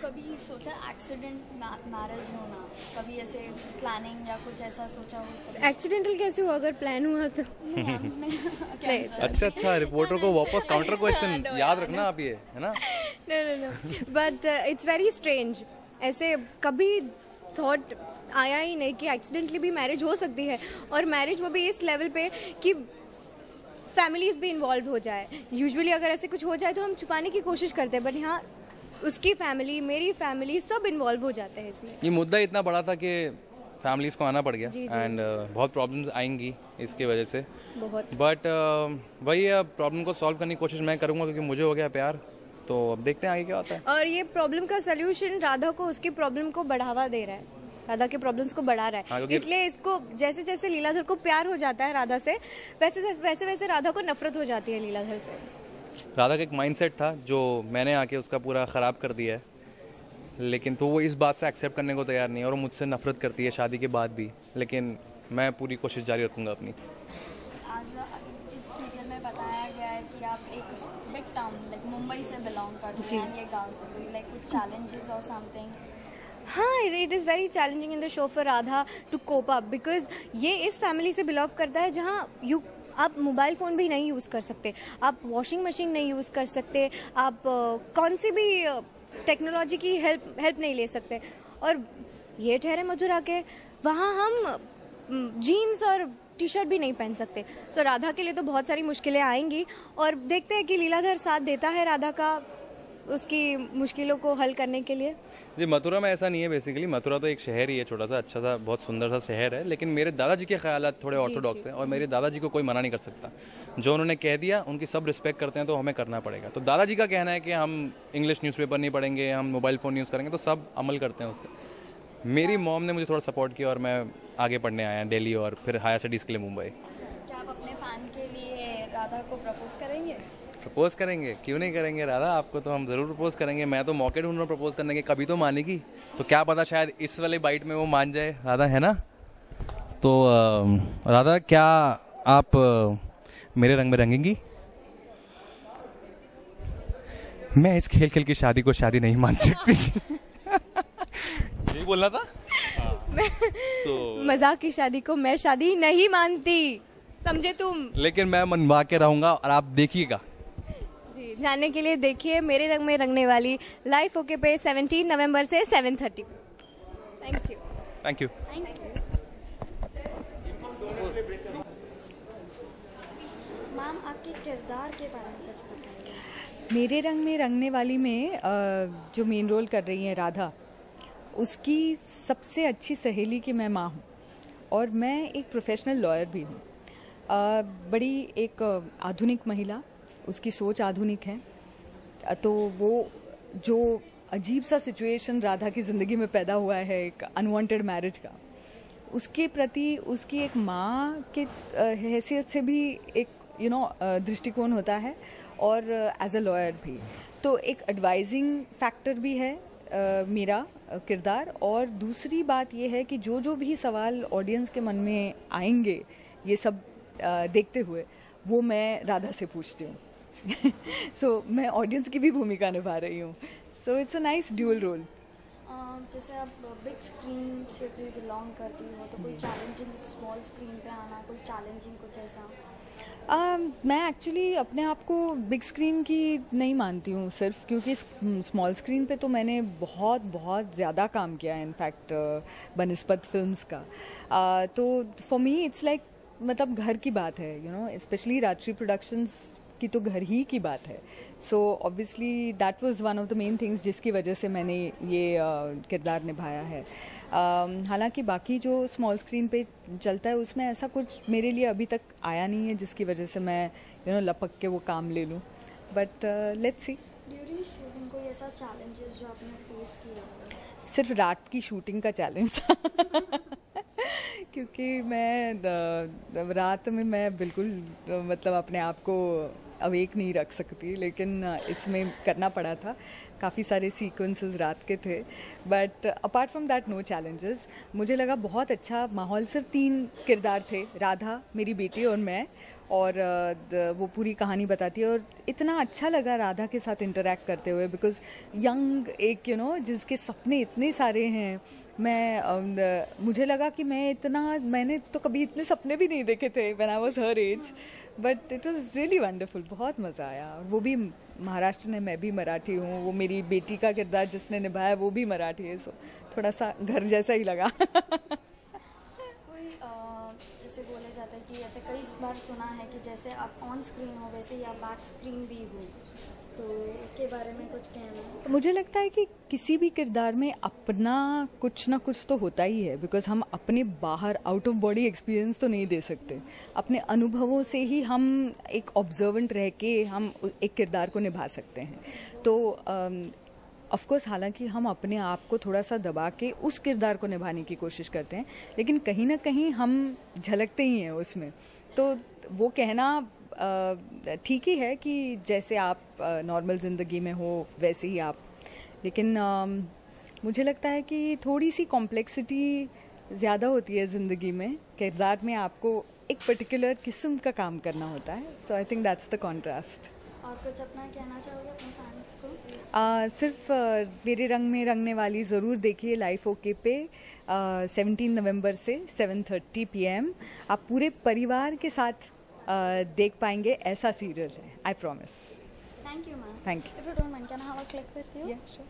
कभी सोचा accident marriage होना, कभी ऐसे प्लानिंग या कुछ ऐसा सोचा हो? एक्सीडेंटल कैसे हुआ अगर प्लान हुआ तो? नहीं। अच्छा रिपोर्टर को वापस काउंटर क्वेश्चन याद रखना आप, ये है ना? No. But it's very strange. ऐसे कभी थॉट आया ही नहीं कि एक्सीडेंटली भी मैरिज हो सकती है, और मैरिज वो भी इस लेवल पे कि फैमिलीज भी इन्वॉल्व हो जाए. यूजुअली अगर ऐसे कुछ हो जाए तो हम छुपाने की कोशिश करते हैं, बट यहाँ उसकी फैमिली, मेरी फैमिली, सब इन्वॉल्व हो जाते हैं इसमें. ये मुद्दा इतना बड़ा था कि फैमिलीज को आना पड़ गया, जी. एंड बहुत प्रॉब्लम्स आएंगी इसकी वजह से. बहुत. बट वही प्रॉब्लम को सॉल्व करने की कोशिश मैं करूँगा, क्योंकि मुझे हो गया प्यार. तो अब देखते हैं आगे क्या होता है. और ये प्रॉब्लम का सोल्यूशन राधा को उसकी प्रॉब्लम को बढ़ावा दे रहा है, राधा के प्रॉब्लम्स को बढ़ा रहा है. इसलिए इसको जैसे जैसे लीलाधर को प्यार हो जाता है राधा से, वैसे वैसे राधा को नफरत हो जाती है लीलाधर से. राधा का एक माइंडसेट था जो मैंने आके उसका पूरा ख़राब कर दिया है, लेकिन तो वो इस बात से एक्सेप्ट करने को तैयार नहीं है, और वो मुझसे नफरत करती है शादी के बाद भी. लेकिन मैं पूरी कोशिश जारी रखूँगा अपनी. इस सीरियल में बताया गया है कि आप एक बिग टाउन लाइक मुंबई से बिलोंग करते हैं, ये गांव से, तो लाइक कुछ चैलेंजेस और समथिंग? हाँ, it is very challenging in the show for Radha to cope up, because ये इस फैमिली से बिलोंग करता है जहाँ आप मोबाइल फ़ोन भी नहीं यूज़ कर सकते, आप वॉशिंग मशीन नहीं यूज़ कर सकते, आप कौन सी भी टेक्नोलॉजी की हेल्प नहीं ले सकते. और ये ठहरे मथुरा के, वहाँ हम जीन्स और टी शर्ट भी नहीं पहन सकते. सो राधा के लिए तो बहुत सारी मुश्किलें आएंगी, और देखते हैं कि लीलाधर साथ देता है राधा का उसकी मुश्किलों को हल करने के लिए. जी, मथुरा में ऐसा नहीं है. बेसिकली मथुरा तो एक शहर ही है, छोटा सा अच्छा सा बहुत सुंदर सा शहर है, लेकिन मेरे दादाजी के ख्यालात थोड़े ऑर्थोडॉक्स हैं, और मेरे दादाजी को कोई मना नहीं कर सकता. जो उन्होंने कह दिया उनकी सब रिस्पेक्ट करते हैं, तो हमें करना पड़ेगा. तो दादाजी का कहना है कि हम इंग्लिश न्यूज़पेपर नहीं पढ़ेंगे, हम मोबाइल फ़ोन यूज़ करेंगे, तो सब अमल करते हैं उससे. मेरी मॉम ने मुझे थोड़ा सपोर्ट किया, और मैं आगे पढ़ने आया दिल्ली, और फिर हायर स्टडीज़ के लिए मुंबई. क्या आप अपने फैन के लिए राधा को प्रपोज करेंगे? प्रपोज करेंगे, क्यों नहीं करेंगे राधा, आपको तो हम ज़रूर प्रपोज करेंगे. मैं तो मौके ढूंढ रहा हूँ प्रपोज करने के, कभी तो मानेगी. तो क्या पता शायद इस वाले बाइट में वो मान जाए राधा, है ना? तो राधा, क्या आप मेरे रंग में रंगेंगी? मैं इस खेल खेल की शादी को शादी नहीं मान सकती. यही बोलना था. तो मजाक की शादी को मैं शादी नहीं मानती, समझे तुम? लेकिन मैं मनवा के रहूंगा, और आप देखिएगा. जी, जानने के लिए देखिए मेरे रंग में रंगने वाली लाइफ ओके पे 17 नवंबर से 7:30. Thank you. Thank you. Ma'am, आपके किरदार के बारे में कुछ बताइए. मेरे रंग में रंगने वाली में जो मेन रोल कर रही हैं राधा, उसकी सबसे अच्छी सहेली की मैं माँ हूँ, और मैं एक प्रोफेशनल लॉयर भी हूँ. बड़ी एक आधुनिक महिला, उसकी सोच आधुनिक है. तो वो जो अजीब सा सिचुएशन राधा की ज़िंदगी में पैदा हुआ है, एक अनवांटेड मैरिज का, उसके प्रति उसकी एक माँ के हैसियत से भी एक दृष्टिकोण होता है, और एज अ लॉयर भी. तो एक एडवाइजिंग फैक्टर भी है मेरा किरदार. और दूसरी बात ये है कि जो भी सवाल ऑडियंस के मन में आएंगे ये सब देखते हुए, वो मैं राधा से पूछती हूँ. सो मैं ऑडियंस की भी भूमिका निभा रही हूँ. So it's a nice dual role. जैसे आप बिग स्क्रीन से भी बिलोंग करती हो, तो कोई चैलेंजिंग स्मॉल स्क्रीन पे आना, कोई चैलेंजिंग कुछ ऐसा? मैं एक्चुअली अपने आप को बिग स्क्रीन की नहीं मानती हूँ सिर्फ, क्योंकि स्मॉल स्क्रीन पे तो मैंने बहुत बहुत ज़्यादा काम किया है, इनफैक्ट बनिस्पत फिल्म्स का. तो फॉर मी इट्स लाइक, मतलब घर की बात है, स्पेशली राजश्री प्रोडक्शंस की तो घर ही की बात है. So obviously that was one of the main things जिसकी वजह से मैंने ये किरदार निभाया है. हालांकि बाकी जो स्मॉल स्क्रीन पे चलता है उसमें ऐसा कुछ मेरे लिए अभी तक आया नहीं है जिसकी वजह से मैं लपक के वो काम ले लूँ. But let's see. During shooting कोई ऐसा चैलेंजेस जो आपने फेस किया? सिर्फ रात की शूटिंग का चैलेंज था. क्योंकि मैं रात में मैं बिल्कुल मतलब अपने आप को अवेक नहीं रख सकती, लेकिन इसमें करना पड़ा था. काफ़ी सारे सीक्वेंसेस रात के थे, but apart from that no challenges. मुझे लगा बहुत अच्छा माहौल. सिर्फ 3 किरदार थे, राधा, मेरी बेटी और मैं, और वो पूरी कहानी बताती है। और इतना अच्छा लगा राधा के साथ इंटरेक्ट करते हुए, बिकॉज यंग एक जिसके सपने इतने सारे हैं। मुझे लगा कि मैंने तो कभी इतने सपने भी नहीं देखे थे when I was her age, but it was really wonderful. बहुत मज़ा आया। और वो भी महाराष्ट्र में, मैं भी मराठी हूँ। वो मेरी बेटी का किरदार जिसने निभाया वो भी मराठी है, सो थोड़ा सा घर जैसा ही लगा। जैसे बोले जाता है कि ऐसे कई बार सुना है कि जैसे आप ऑन स्क्रीन हो वैसे ही आप बैक स्क्रीन भी हो, तो उसके बारे में कुछ कहना है? मुझे लगता है कि किसी भी किरदार में अपना कुछ ना कुछ तो होता ही है, बिकॉज हम अपने बाहर आउट ऑफ बॉडी एक्सपीरियंस तो नहीं दे सकते। अपने अनुभवों से ही हम एक ऑब्जर्वेंट रह के हम एक किरदार को निभा सकते हैं। तो ऑफ कोर्स हालांकि हम अपने आप को थोड़ा सा दबा के उस किरदार को निभाने की कोशिश करते हैं, लेकिन कहीं ना कहीं हम झलकते ही हैं उसमें। तो वो कहना ठीक ही है कि जैसे आप नॉर्मल ज़िंदगी में हो वैसे ही आप, लेकिन मुझे लगता है कि थोड़ी सी कॉम्प्लेक्सिटी ज़्यादा होती है ज़िंदगी में। किरदार में आपको एक पर्टिकुलर किस्म का काम करना होता है। So I think that's the contrast. और कुछ अपना कहना चाहोगे अपने फैंस को? सिर्फ मेरे रंग में रंगने वाली ज़रूर देखिए लाइफ ओके पे 17 नवंबर से 7:30 PM। आप पूरे परिवार के साथ देख पाएंगे। ऐसा सीरियल है, I promise. Thank you, ma'am. Thank you. If you don't mind, can I have a click with you? Yeah, sure.